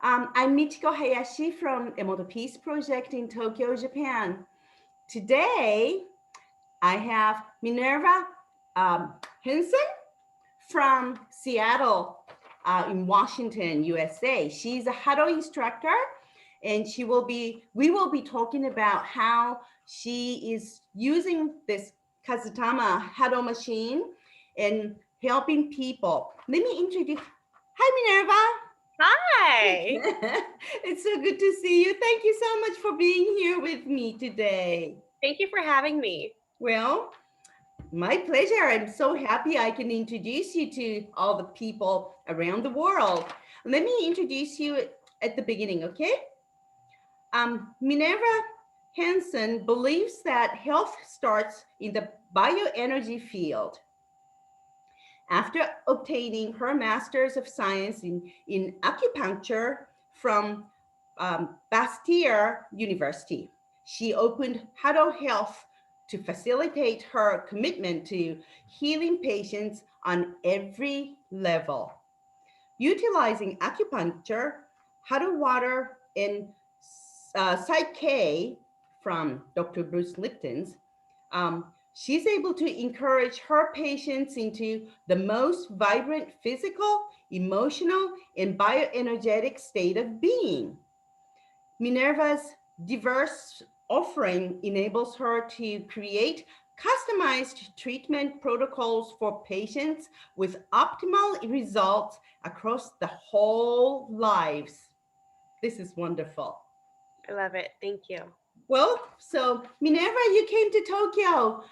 I'm Michiko Hayashi from Emoto Peace Project in Tokyo, Japan. Today, I have Minerva Henson from Seattle in Washington, USA. She's a HADO instructor, and we will be talking about how she is using this Kazutama HADO machine and helping people. Let me introduce. Hi, Minerva. Hi. It's so good to see you. Thank you so much for being here with me today. Thank you for having me. Well, my pleasure. I'm so happy I can introduce you to all the people around the world. Let me introduce you at the beginning, okay? Minerva Henson believes that health starts in the bioenergy field. After obtaining her Master's of Science in Acupuncture from Bastyr University, she opened HADO Health to facilitate her commitment to healing patients on every level. Utilizing acupuncture, HADO Water, and PSYCH-K from Dr. Bruce Lipton's, she's able to encourage her patients into the most vibrant physical, emotional, and bioenergetic state of being. Minerva's diverse offering enables her to create customized treatment protocols for patients with optimal results across the whole lives. This is wonderful. I love it. Thank you. Well, so Minerva, you came to Tokyo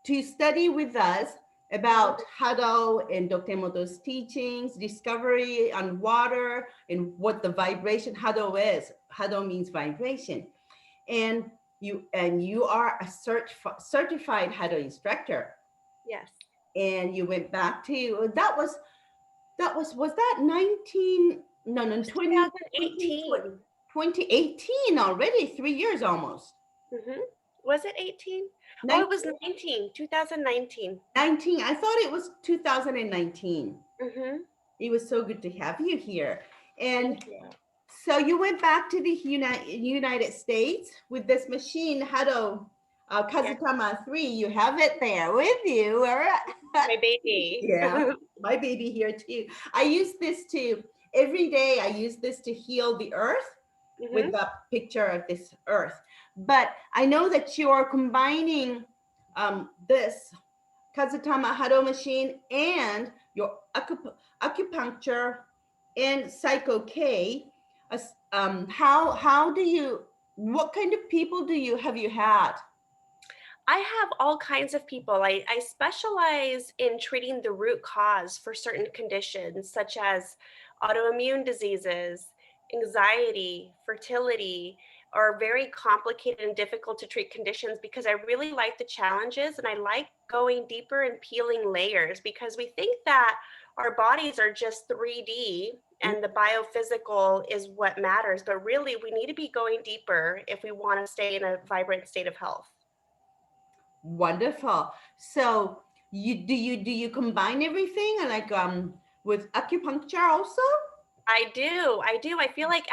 to study with us about HADO and Dr. Emoto's teachings, discovery on water, and what the vibration HADO is. HADO means vibration. And you are a certified HADO instructor. Yes. And you went back to was that 19 no no 20 2018. 2018 already, 3 years almost. Was it 18? Oh, it was 19, 2019. 19. I thought it was 2019. It was so good to have you here. And so you went back to the United States with this machine, HADO Kazutama 3. You have it there with you. All right. My baby. Yeah, my baby here too. I use this to, every day I use this to heal the earth with the picture of this earth. But I know that you are combining this Kazutama HADO machine and your acupuncture and Psycho-K. How do you, what kind of people have you had? I have all kinds of people. I specialize in treating the root cause for certain conditions, such as autoimmune diseases, anxiety, fertility, or very complicated and difficult to treat conditions, because I really like the challenges and I like going deeper and peeling layers, because we think that our bodies are just 3D and the biophysical is what matters. But really, we need to be going deeper if we want to stay in a vibrant state of health. Wonderful. So do you combine everything like with acupuncture also? I do. I feel like,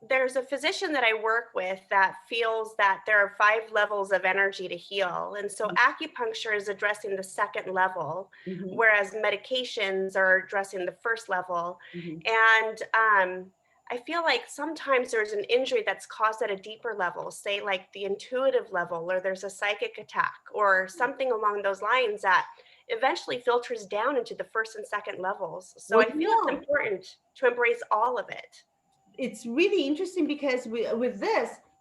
there's a physician that I work with that feels that there are 5 levels of energy to heal. And so acupuncture is addressing the second level, whereas medications are addressing the first level. And I feel like sometimes there's an injury that's caused at a deeper level, say like the intuitive level, or there's a psychic attack or something along those lines that eventually filters down into the first and second levels. So I feel it's important to embrace all of it. It's really interesting because with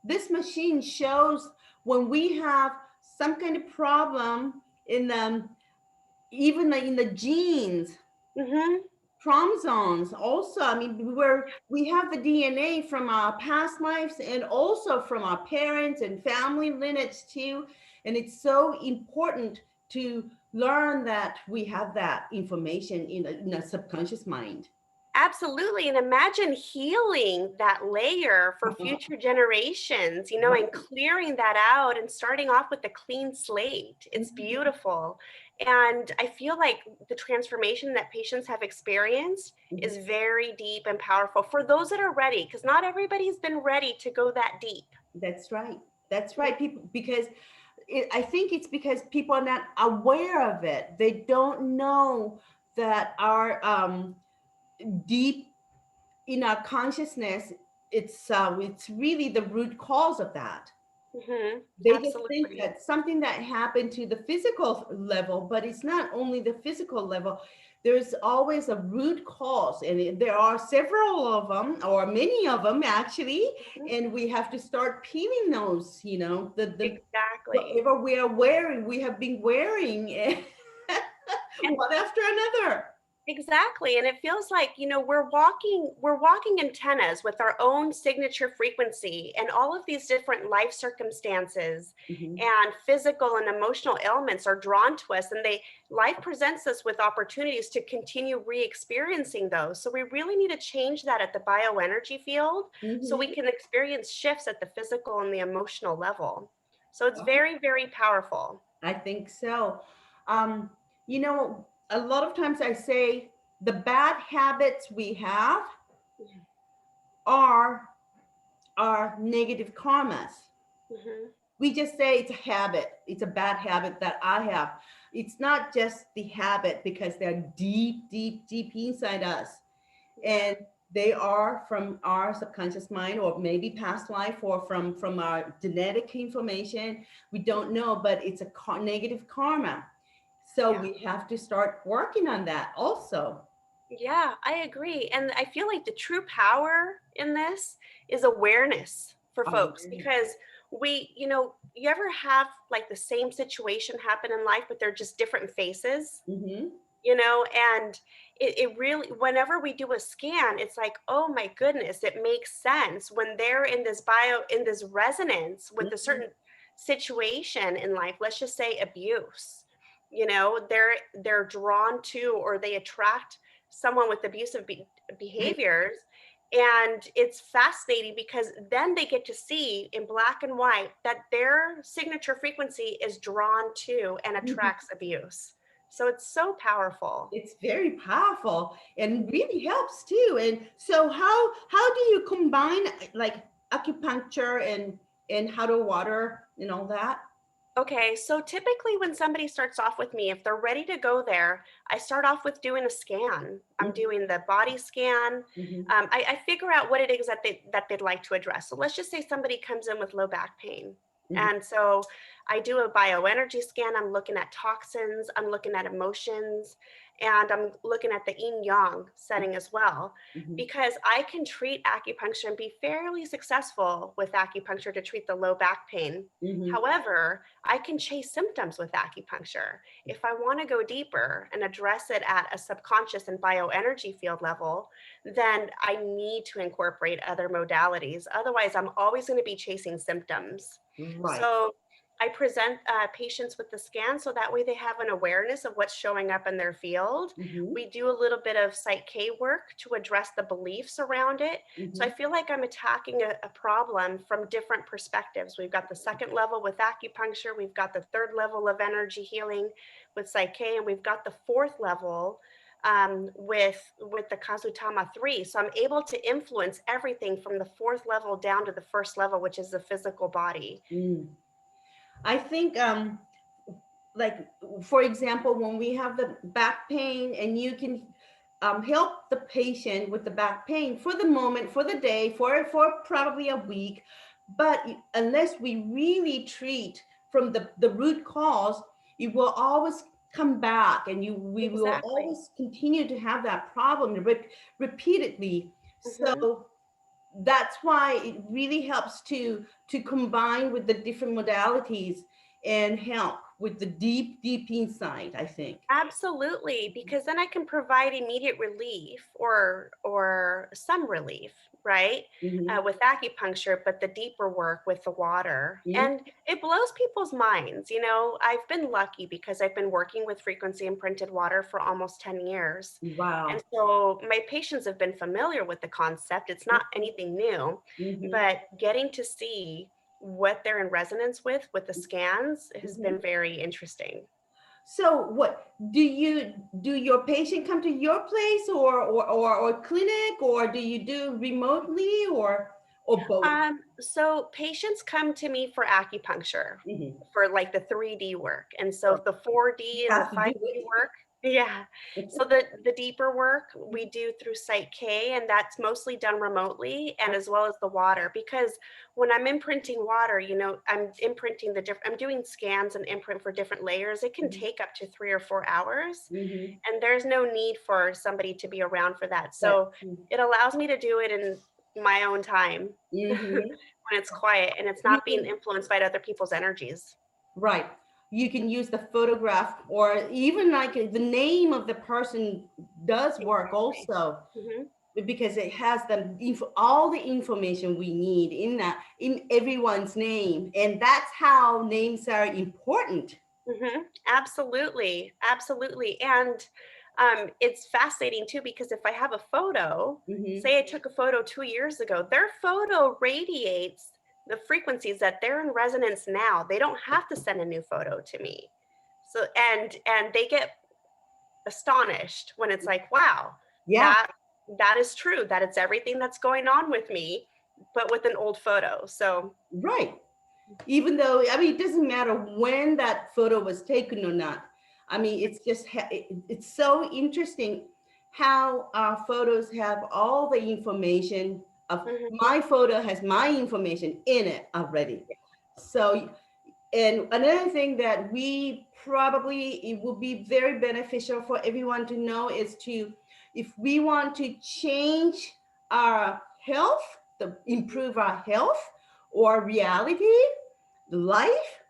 this machine shows when we have some kind of problem in the, even in the genes, chromosomes also. I mean, where we have the DNA from our past lives and also from our parents and family lineage too. And it's so important to learn that we have that information in a subconscious mind. Absolutely. And imagine healing that layer for future generations, and clearing that out and starting off with a clean slate. It's beautiful. And I feel like the transformation that patients have experienced Mhm. is very deep and powerful for those that are ready, because not everybody's been ready to go that deep. That's right. That's right. People, because I think it's because people are not aware of it. They don't know that our deep in our consciousness, it's really the root cause of that. They just think Absolutely. that something that happened to the physical level, but it's not only the physical level. There's always a root cause, and there are several of them, or many of them actually, Mhm. and we have to start peeling those. The Exactly. whatever we are wearing, we have been wearing, And one after another. exactly. And it feels like, we're walking antennas with our own signature frequency, and all of these different life circumstances Mhm. and physical and emotional ailments are drawn to us, and life presents us with opportunities to continue re-experiencing those. So we really need to change that at the bioenergy field so we Mhm. can experience shifts at the physical and the emotional level. So it's very, very powerful. I think so. Um, a lot of times I say the bad habits we have are our negative karmas. Mhm. We just say it's a habit, it's a bad habit that I have. It's not just the habit, because they're deep, deep, deep inside us. Yeah. And they are from our subconscious mind, or maybe past life, or from our genetic information. We don't know, but it's a negative karma. So Yeah. we have to start working on that also. Yeah, I agree. And I feel like the true power in this is awareness for folks, Awareness. because you ever have like the same situation happen in life, but they're just different faces, Hmm. and it really, whenever we do a scan, it's like, oh my goodness, it makes sense when they're in this resonance with a Hmm. certain situation in life. Let's just say abuse. They're drawn to, or they attract someone with abusive behaviors. And it's fascinating because then they get to see in black and white that their signature frequency is drawn to and attracts abuse. So it's so powerful. It's very powerful and Mhm. really helps too. And so how do you combine like acupuncture and HADO water and all that? Okay, so typically when somebody starts off with me, if they're ready to go there, I start off with doing a scan. I'm Hmm. doing the body scan. Hmm. I figure out what it is that they'd like to address. So let's just say somebody comes in with low back pain. Hmm. And so I do a bioenergy scan. I'm looking at toxins, I'm looking at emotions, and I'm looking at the yin yang setting as well, Hmm. because I can treat acupuncture and be fairly successful with acupuncture to treat the low back pain. Hmm. However, I can chase symptoms with acupuncture. If I want to go deeper and address it at a subconscious and bioenergy field level, then I need to incorporate other modalities. Otherwise, I'm always going to be chasing symptoms. Right. So I present patients with the scan so that way they have an awareness of what's showing up in their field. Hmm. We do a little bit of PSYCH-K work to address the beliefs around it. So I Hmm. feel like I'm attacking a problem from different perspectives. We've got the second level with acupuncture, we've got the third level of energy healing with PSYCH-K, and we've got the fourth level with the Kazutama 3. So I'm able to influence everything from the fourth level down to the first level, which is the physical body. Mm. I think like for example, when we have the back pain, and you can help the patient with the back pain for the moment, for the day, for probably a week, but unless we really treat from the root cause, it will always come back, and we will Exactly. always continue to have that problem repeatedly. Hmm. So that's why it really helps to combine with the different modalities and help with the deep, deep inside, I think. Absolutely, because then I can provide immediate relief or some relief, right? Hmm. With acupuncture, but the deeper work with the water. Hmm. And it blows people's minds. I've been lucky because I've been working with frequency imprinted water for almost 10 years. And Wow. so my patients have been familiar with the concept. It's not anything new, Hmm. but getting to see what they're in resonance with the scans has Hmm. been very interesting. So what do your patient come to your place or clinic, or do you do remotely or both? So patients come to me for acupuncture, Mhm. for like the 3D work. And So so the you 4D and the have to do 5D work, yeah. So the deeper work we do through PSYCH-K, and that's mostly done remotely, and as well as the water. Because when I'm imprinting water, I'm imprinting I'm doing scans and imprint for different layers. It can Mhm. take up to 3 or 4 hours. Mhm. And there's no need for somebody to be around for that. That's So true. it allows me to do it in my own time Mhm. when it's quiet and it's You not being can, influenced by other people's energies. right. You can use the photograph, or even like the name of the person does work Exactly. also, Mhm, because it has all the information we need in everyone's name, and that's how names are important. mhm. Absolutely, absolutely. And it's fascinating too, because if I have a photo, Hmm. say I took a photo 2 years ago, their photo radiates the frequencies that they're in resonance now. They don't have to send a new photo to me. So and they get astonished when it's like, wow, Yeah, that that is true, that it's everything that's going on with me, but with an old photo. So right. Even though, I mean, it doesn't matter when that photo was taken or not. I mean, it's just it's so interesting how our photos have all the information of mhm, my photo has my information in it already. So, and another thing that we probably it will be very beneficial for everyone to know is to, if we want to change our health, to improve our health or reality, life,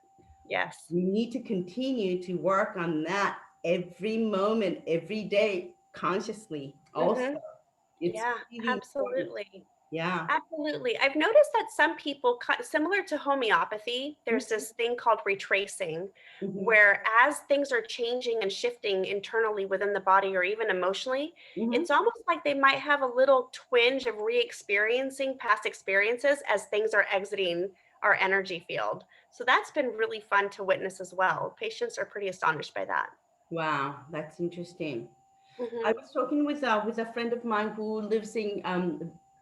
yes. we need to continue to work on that every moment, every day, consciously. Also, Hmm. it's Yeah, really important. absolutely. Yeah. Absolutely. I've noticed that some people, similar to homeopathy, there's Mhm. this thing called retracing, Mhm. where as things are changing and shifting internally within the body or even emotionally, Mhm. it's almost like they might have a little twinge of re experiencing past experiences as things are exiting our energy field. So that's been really fun to witness as well. Patients are pretty astonished by that. Wow, that's interesting. I Hmm. was talking with a friend of mine who lives in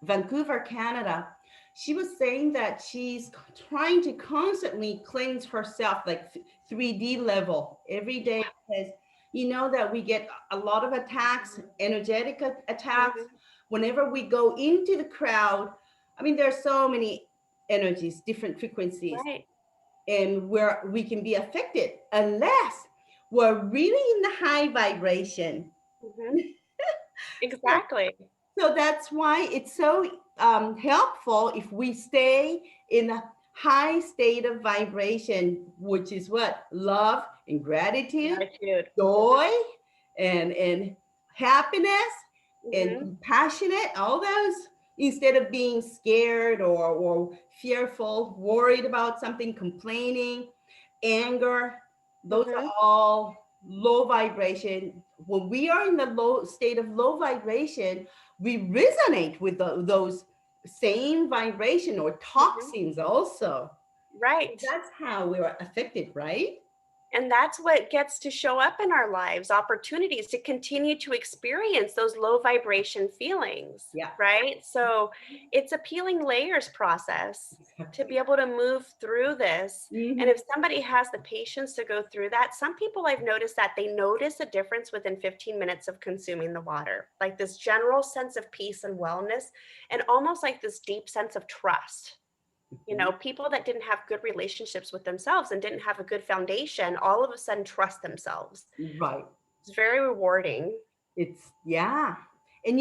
Vancouver, Canada. She was saying that she's trying to constantly cleanse herself, like 3D level every day. Because you know that we get a lot of attacks, energetic attacks, Hmm. whenever we go into the crowd. I mean, there's so many energies, different frequencies, Right. and where we can be affected unless we're really in the high vibration. Hmm. Exactly. So that's why it's so helpful if we stay in a high state of vibration, which is what? Love and gratitude, Gratitude. joy and happiness and Hmm. compassionate, all those, instead of being scared or fearful, worried about something, complaining, anger. Those are Hmm. all low vibration. When we are in the low state of low vibration, we resonate with those same vibration or Hmm. toxins also. So Right. that's how we are affected, right? And that's what gets to show up in our lives, opportunities to continue to experience those low vibration feelings, Yeah, right? So it's a peeling layers process to exactly. be able to move through this. And Hmm. if somebody has the patience to go through that, some people I've noticed that they notice a difference within 15 minutes of consuming the water, like this general sense of peace and wellness, and almost like this deep sense of trust. People that didn't have good relationships with themselves and didn't have a good foundation all of a sudden trust themselves. Right. It's very rewarding. It's yeah. And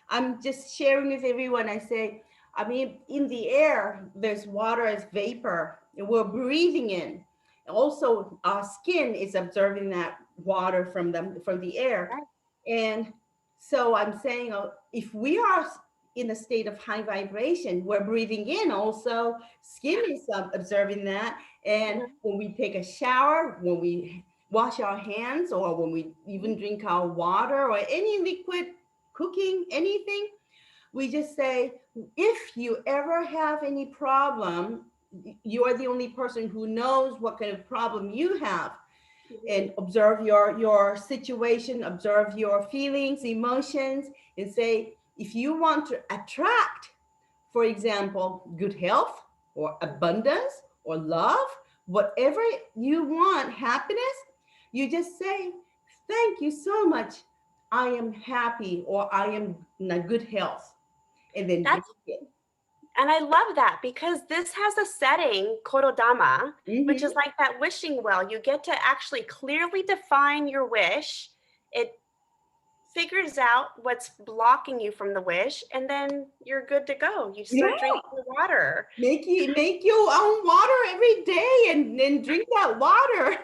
I'm just sharing with everyone. I say, I mean, in the air, there's water as vapor, and we're breathing in. Also, our skin is absorbing that water from the air. Right. And so I'm saying, if we are in a state of high vibration, we're breathing in also, skin Yeah. is observing that. And Mhm. when we take a shower, when we wash our hands, or when we even drink our water or any liquid, cooking, anything, we just say, if you ever have any problem, you are the only person who knows what kind of problem you have. and observe your situation, observe your feelings, emotions, and say, if you want to attract, for example, good health or abundance or love, whatever you want, happiness, you just say, thank you so much. I am happy, or I am in a good health. And then drink That's it. And I love that because this has a setting, korodama, which Mm-hmm. is like that wishing well. You get to actually clearly define your wish. It figures out what's blocking you from the wish, and then you're good to go. You Yeah. start drinking the water. Make your own water every day, and then drink that water.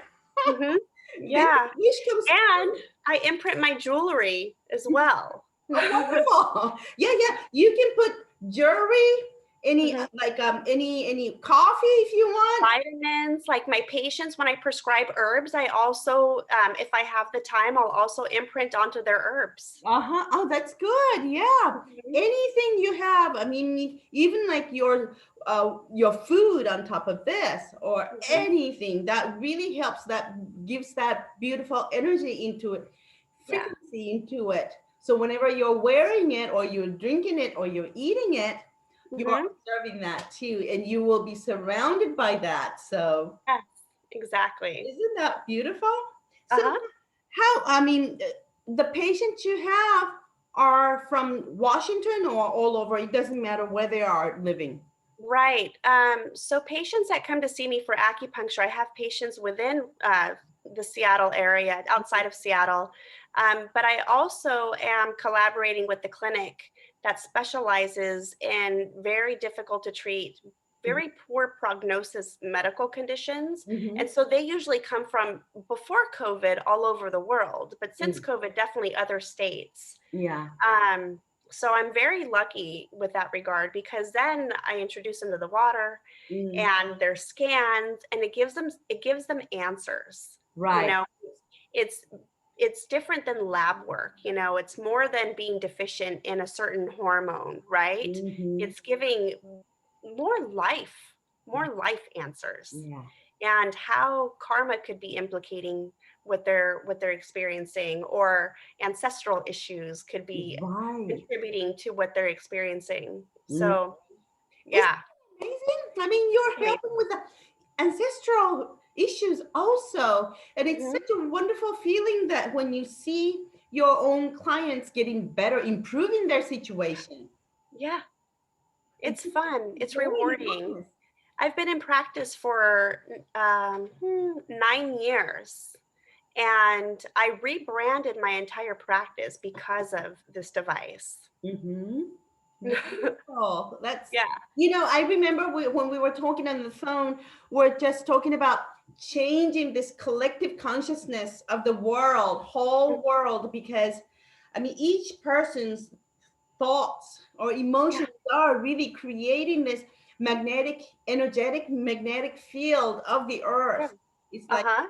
Mhm. Then the Yeah. wish comes And true. I imprint my jewelry as well. Oh, wonderful. Yeah, yeah. You can put jewelry, any Mhm. like any coffee if you want. Vitamins, like my patients, when I prescribe herbs, I also, if I have the time, I'll also imprint onto their herbs. Uh-huh. Oh, that's good. Yeah. Mhm. Anything you have. I mean, even like your food on top of this, or Mhm. anything that really helps, that gives that beautiful energy into it, Yeah. frequency into it. So whenever you're wearing it, or you're drinking it, or you're eating it, you are Mhm. observing that too, and you will be surrounded by that. So Yes, exactly. isn't that beautiful? So Uh-huh. how, I mean, the patients you have are from Washington or all over? It doesn't matter where they are living. Right. So patients that come to see me for acupuncture, I have patients within the Seattle area, outside of Seattle. But I also am collaborating with the clinic that specializes in very difficult to treat, very poor prognosis medical conditions. Mm-hmm. And so they usually come from before COVID all over the world, but since COVID, definitely other states. Yeah. Um, so I'm very lucky with that regard because then I introduce them to the water Mm. and their scans, and it gives them answers. You Right. know, it's it's different than lab work. It's more than being deficient in a certain hormone, right? Mm-hmm. It's giving more life, more life answers, Yeah. and how karma could be implicating what they're experiencing, or ancestral issues could be Right. contributing to what they're experiencing. Mm. So Isn't yeah. that amazing? I mean, you're Right. helping with the ancestral issues also. And it's Mhm. such a wonderful feeling that when you see your own clients getting better, improving their situation, Yeah, it's it's just fun, it's joy and rewarding. happiness. I've been in practice for 9 years, and I rebranded my entire practice because of this device. Mm-hmm. Beautiful. That's, Yeah. I remember when we were talking on the phone, we're just talking about changing this collective consciousness of the world, whole world, because I mean, each person's thoughts or Yeah. emotions are really creating this magnetic field of the Yeah. earth. It's like Uh-huh.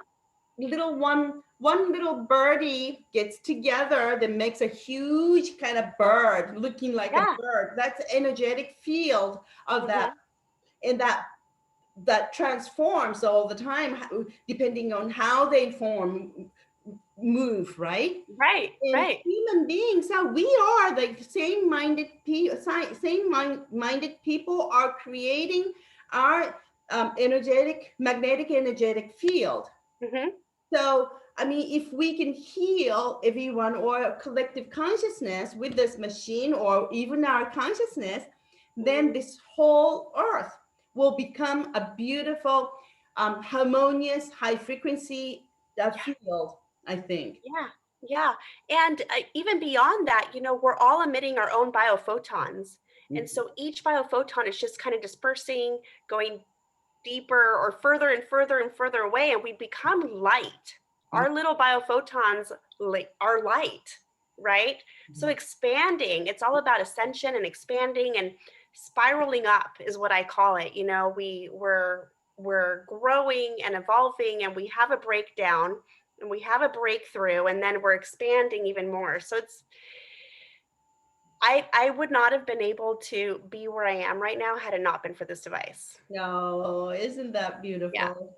little one little birdie gets together that makes a huge kind of bird looking like a Yeah. bird. That's the energetic field of that, Mhm. and that transforms all the time, depending on how they move, right? Right, And right. human beings, how we are the same minded people are creating our magnetic energetic field. Mhm. So, I mean, if we can heal everyone or collective consciousness with this machine, or even our consciousness, then Mhm. this whole earth will become a beautiful, harmonious, high frequency Yeah, field, I think. yeah, yeah. And even beyond that, we're all emitting our own biophotons. And Mhm. so each biophoton is just kind of dispersing, going deeper or further and further and further away, and we become light. Our little biophotons are light, right? So expanding, it's all about ascension and expanding and spiraling up is what I call it. We're growing and evolving, and we have a breakdown and we have a breakthrough, and then we're expanding even more. So I would not have been able to be where I am right now had it not been for this device. No, isn't that Yeah. beautiful?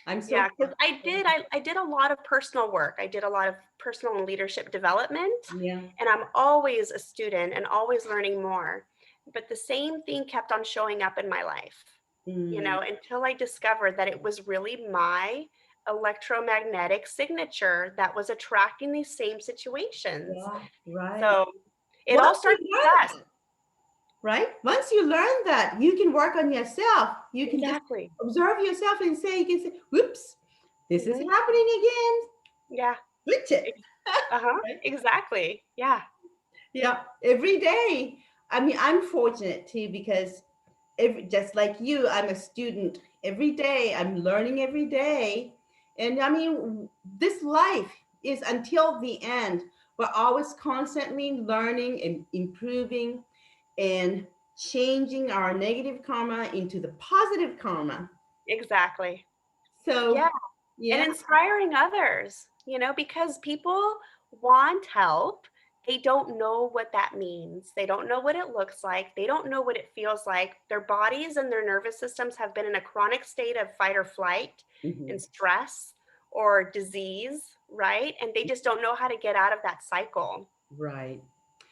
I'm so Yeah, because proud. I did a lot of personal work. I did a lot of personal and leadership development, Yeah. and I'm always a student and always learning more. But the same thing kept on showing up in my life, Mm, until I discovered that it was really my electromagnetic signature that was attracting these same situations. yeah, right. So it all Once starts you with learn us. that, right? Once you learn that, you can work on yourself. You can just Exactly. observe yourself and say, you can say, whoops, this is Hmm. happening again. Yeah. Switch it. Uh-huh. Right? Exactly. Yeah. Yeah, every day. I mean, I'm fortunate too because just like you, I'm a student every day. I'm learning every day. And I mean, this life is until the end. We're always constantly learning and improving and changing our negative karma into the positive karma. Exactly. So, Yeah. And yeah. inspiring others, because people want help. They don't know what that means. They don't know what it looks like. They don't know what it feels like. Their bodies and their nervous systems have been in a chronic state of fight or flight Mhm. and stress or disease, right? And they just don't know how to get out of that cycle. Right.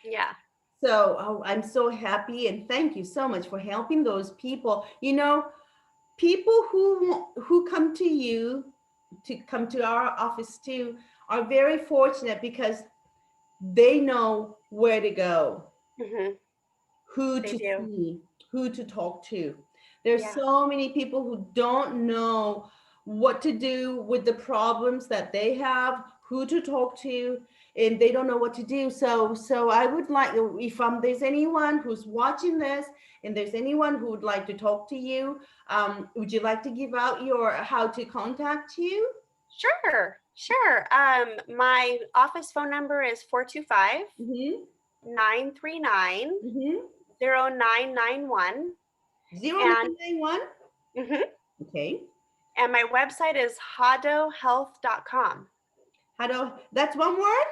Yeah. So, oh, I'm so happy and thank you so much for helping those people. People who come to you to come to our office too are very fortunate because they know where to go, Hmm. who They to do. see, who to talk to. There's Yeah. so many people who don't know what to do with the problems that they have, who to talk to, and they don't know what to do. So I would like, if there's anyone who's watching this and there's anyone who would like to talk to you, would you like to give out your how to contact you? Sure. Sure. My office phone number is 425 Mm-hmm. 939 Mm-hmm. 0991. Zero And nine nine one. mhm, Okay. and my website is hadohealth.com. That's one word?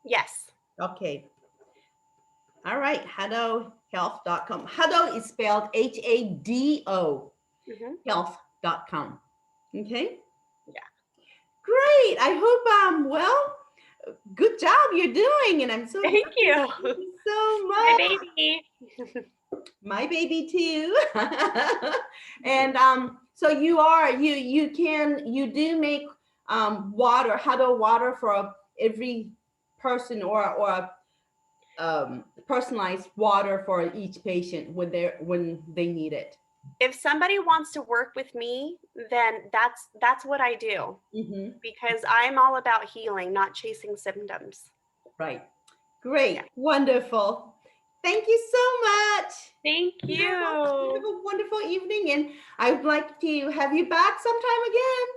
Yes. Okay. All right. HADOhealth.com. HADO is spelled HADO Hmm. health.com. Okay. Yeah. Great. I hope well, good job you're doing. And I'm so Thank happy. you. Thank you so My much. baby. My baby too. And so you do make water, HADO water for every person or personalized water for each patient when they need it. If somebody wants to work with me, then that's what I do, Hmm. because I'm all about healing, not chasing symptoms. Right. Yeah. Great. Wonderful. Thank you so much. Thank Minerva. Have you. a wonderful evening, and I would like to have you back sometime again.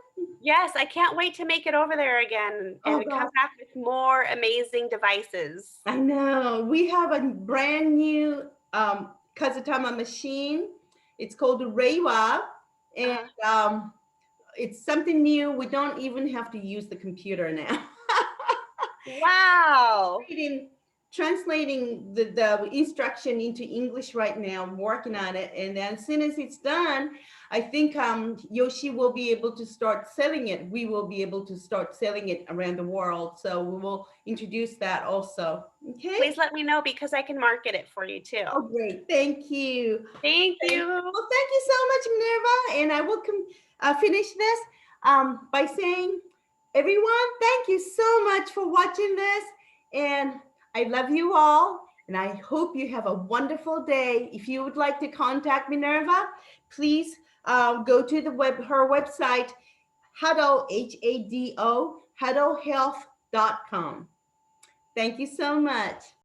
Yes, I can't wait to make it over there again Oh and come God, back with more amazing devices. I know. We have a brand new Kazutama machine. It's called the Reiwa, and Uh, it's something new. We don't even have to use the computer now. wow. Reading, translating the instruction into English right now. I'm working on it, and then as soon as it's done, I think Yoshi will be able to start selling it. We will be able to start selling it around the world. So we will introduce that also. Okay. Please let me know because I can market it for you too. Oh, great. Thank you. Thank you. Well, thank you so much, Minerva. And I will finish this by saying, everyone, thank you so much for watching this. And I love you all. And I hope you have a wonderful day. If you would like to contact Minerva, please go to her website, HADO, HADO, HADOhealth.com. Thank you so much.